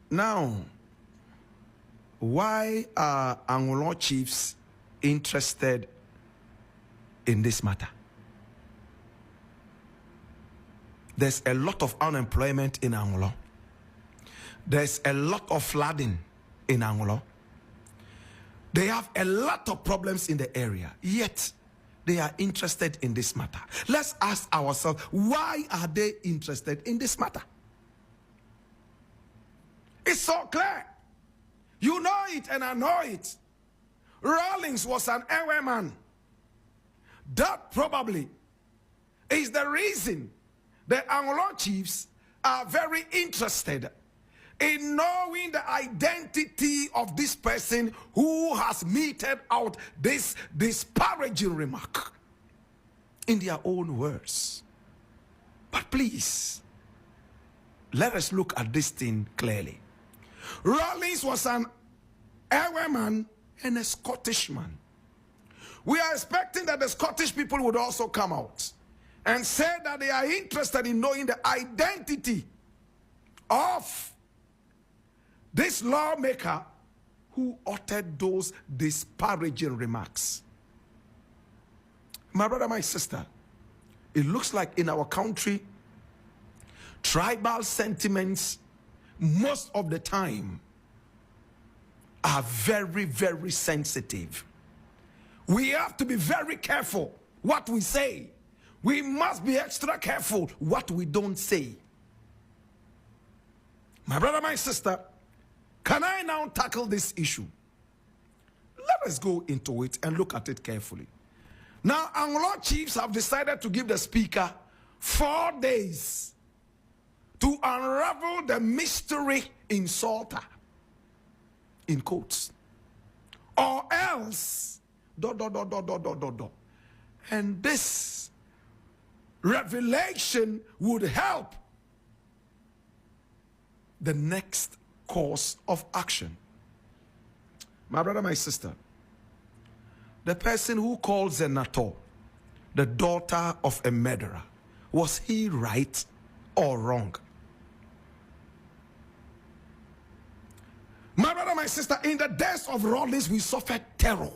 Now, why are Anlo Chiefs interested in this matter? There's a lot of unemployment in Anlo. There's a lot of flooding in Anlo. They have a lot of problems in the area, yet they are interested in this matter. Let's ask ourselves, why are they interested in this matter? It's so clear. You know it and I know it. Rawlings was an Ewe man. That probably is the reason the Anlo Chiefs are very interested in knowing the identity of this person who has meted out this disparaging remark in their own words. But please, let us look at this thing clearly. Rawlings was an Ewe man and a Scottish man. We are expecting that the Scottish people would also come out and say that they are interested in knowing the identity of this lawmaker who uttered those disparaging remarks. My brother, my sister, it looks like in our country, tribal sentiments most of the time are very, very sensitive. We have to be very careful what we say. We must be extra careful what we don't say. My brother, my sister, can I now tackle this issue? Let us go into it and look at it carefully. Now, Anlo Chiefs have decided to give the speaker 4 days to unravel the mystery insulter, in quotes, or else, ... And this revelation would help the next course of action. My brother, my sister, the person who called Zenator the daughter of a murderer, was he right or wrong? My brother, my sister, in the days of Rawlings, we suffered terror.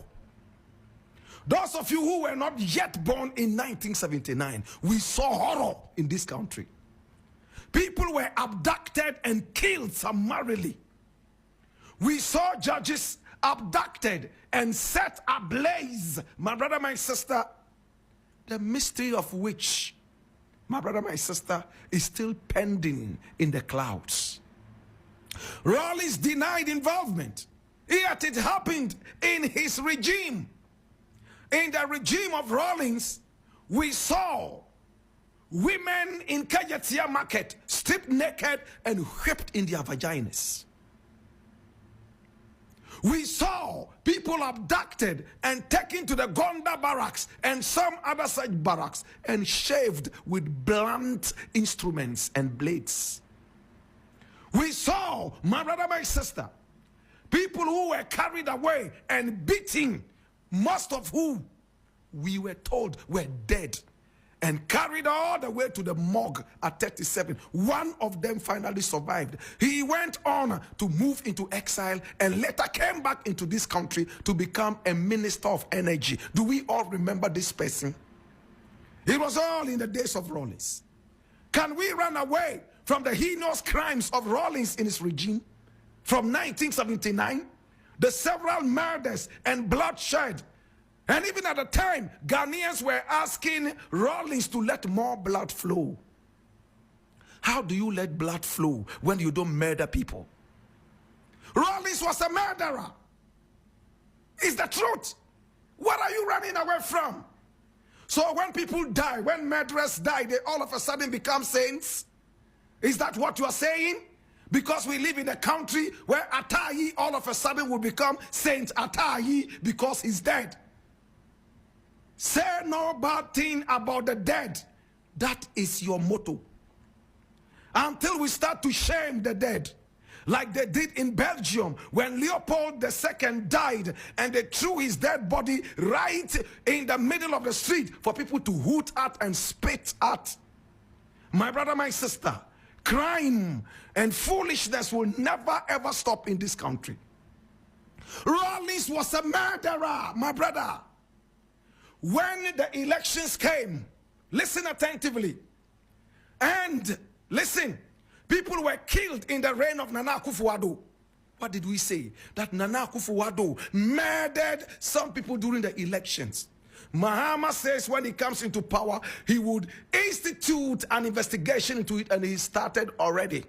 Those of you who were not yet born in 1979, we saw horror in this country. People were abducted and killed summarily. We saw judges abducted and set ablaze. My brother, my sister, the mystery of which, my brother, my sister, is still pending in the clouds. Rawlings denied involvement, yet it happened in his regime. In the regime of Rawlings, we saw women in Kajetia market stripped naked and whipped in their vaginas. We saw people abducted and taken to the Gonda barracks and some other such barracks and shaved with blunt instruments and blades. We saw, my brother, my sister, people who were carried away and beaten, most of whom we were told were dead, and carried all the way to the morgue at 37. One of them finally survived. He went on to move into exile and later came back into this country to become a minister of energy. Do we all remember this person? It was all in the days of Rawlings. Can we run away from the heinous crimes of Rawlings in his regime from 1979? The several murders and bloodshed. And even at the time, Ghanaians were asking Rawlings to let more blood flow. How do you let blood flow when you don't murder people? Rawlings was a murderer. It's the truth. What are you running away from? So when people die, when murderers die, they all of a sudden become saints? Is that what you are saying? Because we live in a country where Atayi all of a sudden will become Saint Atayi because he's dead. Say no bad thing about the dead. That is your motto. Until we start to shame the dead, like they did in Belgium when Leopold II died and they threw his dead body right in the middle of the street for people to hoot at and spit at. My brother, my sister, crime and foolishness will never ever stop in this country. Rawlings was a murderer, my brother. When the elections came, listen attentively, and listen, people were killed in the reign of Nana Akufo-Addo. What did we say? That Nana Akufo-Addo murdered some people during the elections. Mahama says when he comes into power, he would institute an investigation into it, and he started already.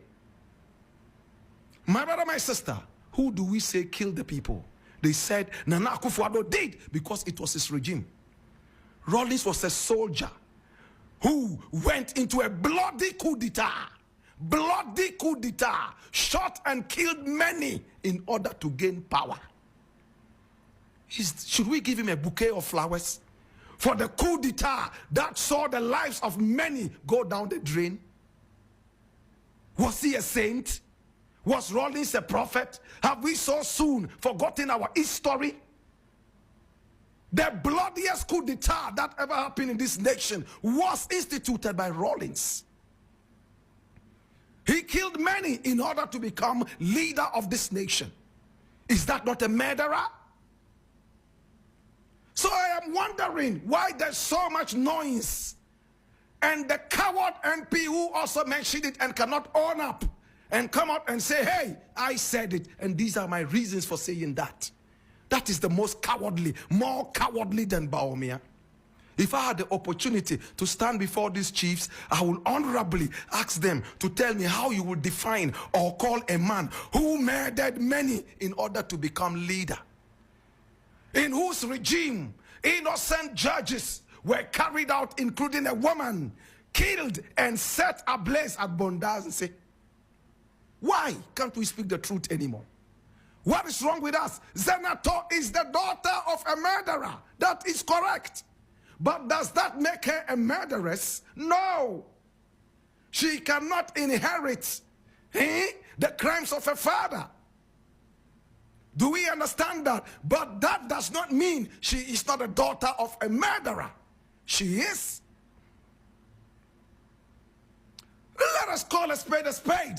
My brother, my sister, who do we say killed the people? They said Nana Akufo-Addo did because it was his regime. Rawlings was a soldier who went into a bloody coup d'etat. Bloody coup d'etat. Shot and killed many in order to gain power. Should we give him a bouquet of flowers for the coup d'etat that saw the lives of many go down the drain? Was he a saint? Was Rawlings a prophet? Have we so soon forgotten our history? The bloodiest coup d'etat that ever happened in this nation was instituted by Rawlings. He killed many in order to become leader of this nation. Is that not a murderer? So I am wondering why there's so much noise. And the coward MP who also mentioned it and cannot own up and come out and say, hey, I said it, and these are my reasons for saying that. That is the most cowardly, more cowardly than Baumia. If I had the opportunity to stand before these chiefs, I will honorably ask them to tell me how you would define or call a man who murdered many in order to become leader, in whose regime innocent judges were carried out, including a woman, killed and set ablaze at Bondazi. Why can't we speak the truth anymore? What is wrong with us? Zenator is the daughter of a murderer. That is correct. But does that make her a murderess? No. She cannot inherit the crimes of her father. Do we understand that? But that does not mean she is not a daughter of a murderer. She is. Let us call a spade a spade.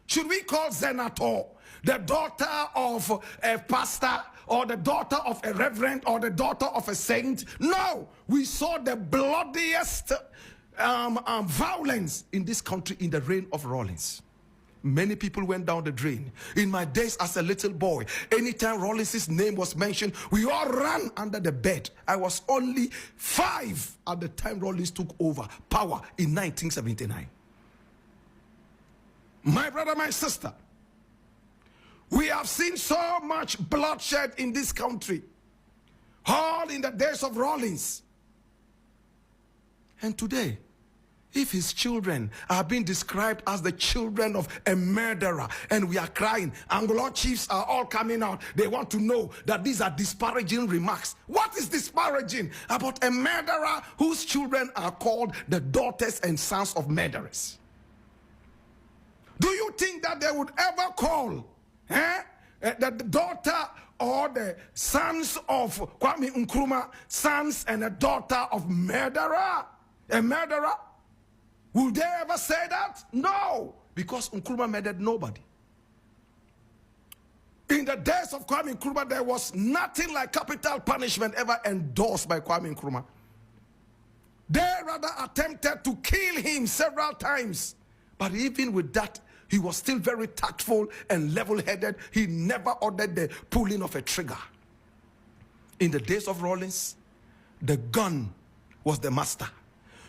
Should we call Zenator the daughter of a pastor, or the daughter of a reverend, or the daughter of a saint? No. We saw the bloodiest violence in this country in the reign of Rawlings. Many people went down the drain. In my days as a little boy, anytime Rawlings' name was mentioned, we all ran under the bed. I was only 5 at the time Rawlings took over power in 1979. My brother, my sister, we have seen so much bloodshed in this country, all in the days of Rawlings. And today, if his children are being described as the children of a murderer, and we are crying, Anlo Chiefs are all coming out, they want to know that these are disparaging remarks. What is disparaging about a murderer whose children are called the daughters and sons of murderers? Do you think that they would ever call that the daughter or the sons of Kwame Nkrumah, sons and a daughter of murderer, a murderer? Will they ever say that? No, because Nkrumah murdered nobody. In the days of Kwame Nkrumah, there was nothing like capital punishment ever endorsed by Kwame Nkrumah. They rather attempted to kill him several times. But even with that, he was still very tactful and level-headed. He never ordered the pulling of a trigger. In the days of Rawlings, the gun was the master.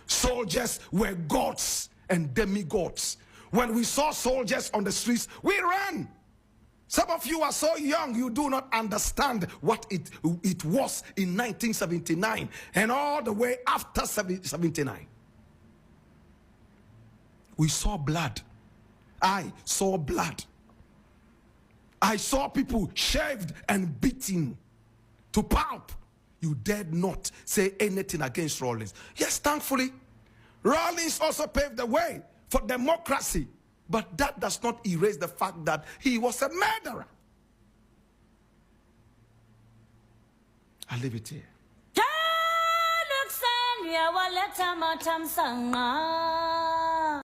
Soldiers were gods and demigods. When we saw soldiers on the streets, we ran. Some of you are so young, you do not understand what it was in 1979 and all the way after 79. We saw blood. I saw blood. I saw people shaved and beaten to pulp. You dared not say anything against Rawlings. Yes, thankfully, Rawlings also paved the way for democracy. But that does not erase the fact that he was a murderer. I'll leave it here.